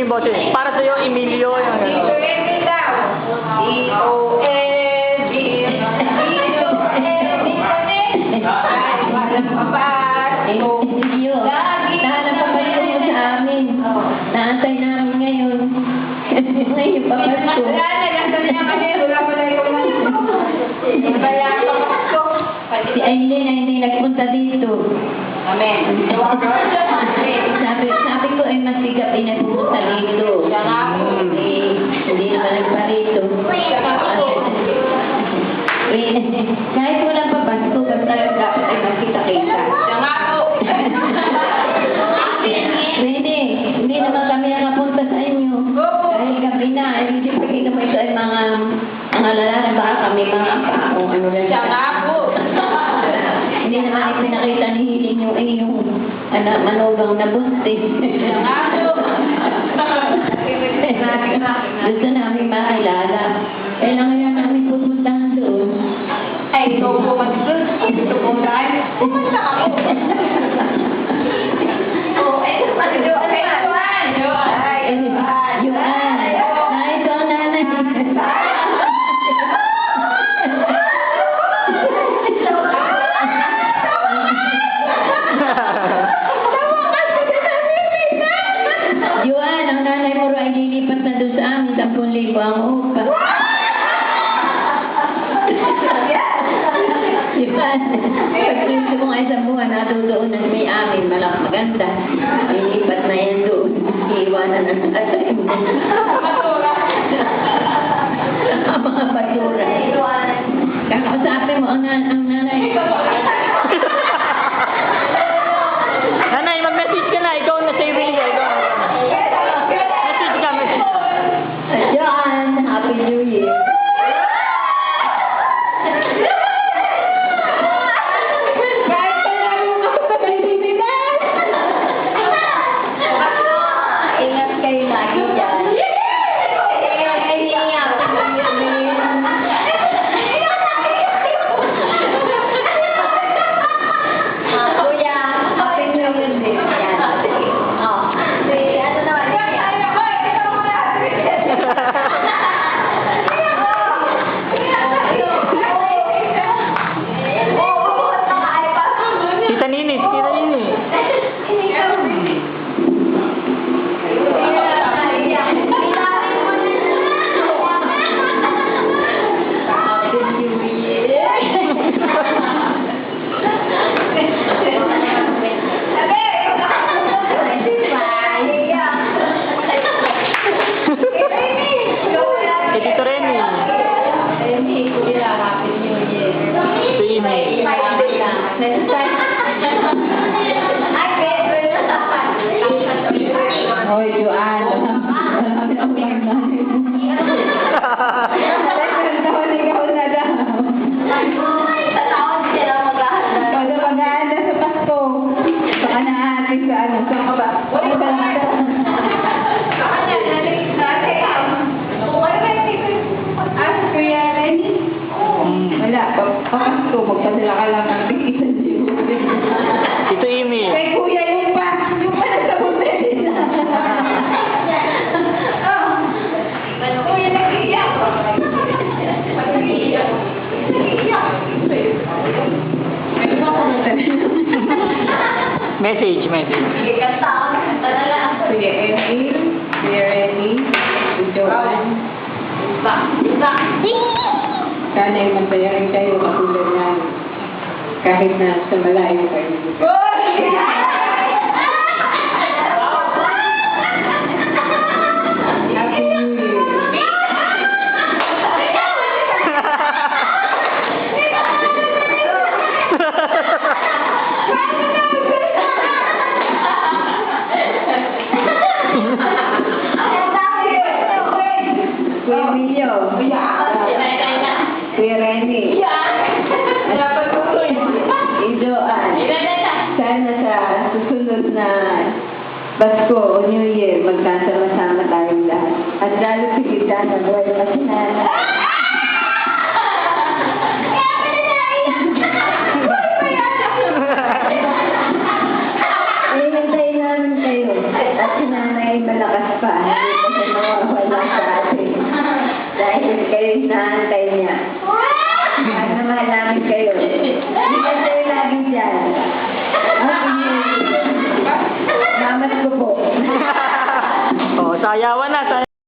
yung boses. Para sa'yo, Emilio. Yung gano'n. Nahanap pa kayo mo sa amin. Naantay namin ngayon. Ngayon pa pa ito. Si Aileen ay hindi nagpunta dito. Amen. Sabi ko ay masigap ay nagpunta dito. Hindi naman nagparito. Kahit walang papasko, basta dapat ay magkita-kita. Hindi naman kami nakapunta sa inyo. Dahil gabi na, hindi pa kita mo ito ay mga lalaki, baka kami mga kung ano lang. Hindi naman ipinakita ni Hiling yung iyong manugang na buntis. Gusto namin makilala. Kailangan nga namin pupuntahan doon. Ay, ito po mag-pupuntahan. Pupunta ako. Juan, ang nanay mo ay lilipat na doon sa amin, 10,000 ang upa. Juan, pag-tuso mo nga isang buwan, natutuon na may amin, malak maganda. Lilipat na yan doon. Iiwanan ang atay mo. Ang mga basura. Kakausapin mo ang nanay. Nanay, mag-message ka na. Ikaw na sa Emilio. Message ka, message. John, Happy New Year. Ingat kayo lagi dyan. Kuya, Happy New Year din. Tita Nini, Tita Nini. Kay Tito Remy. Happy New Year. Ito Amy. Next time. Hoy, Joanne. Ikaw na daw. Pag mag-aanda sa Pasko, baka naatin sa ano. Saan ka ba? Kuya Lenny? Wala. Papasko, magpadala ka lang ng bigisan siyo. Ito Amy. Kay Kuya yung pa nasa hotel. Kuya nag-iyak. Message. Kuya Emmy, Kuya Renny, Kuya Joanne. Sana ay masaya rin kayo katulad na kahit na sa malayo kayo. Happy New Year. Kuya Emilio. Kuya Renny. Sana sa susunod na Pasko o New Year, magkasama-sama tayong lahat. At lalo si kita na buhay pa si Nana. Hintayin namin kayo. At si Nana ay malakas pa. sayawan na.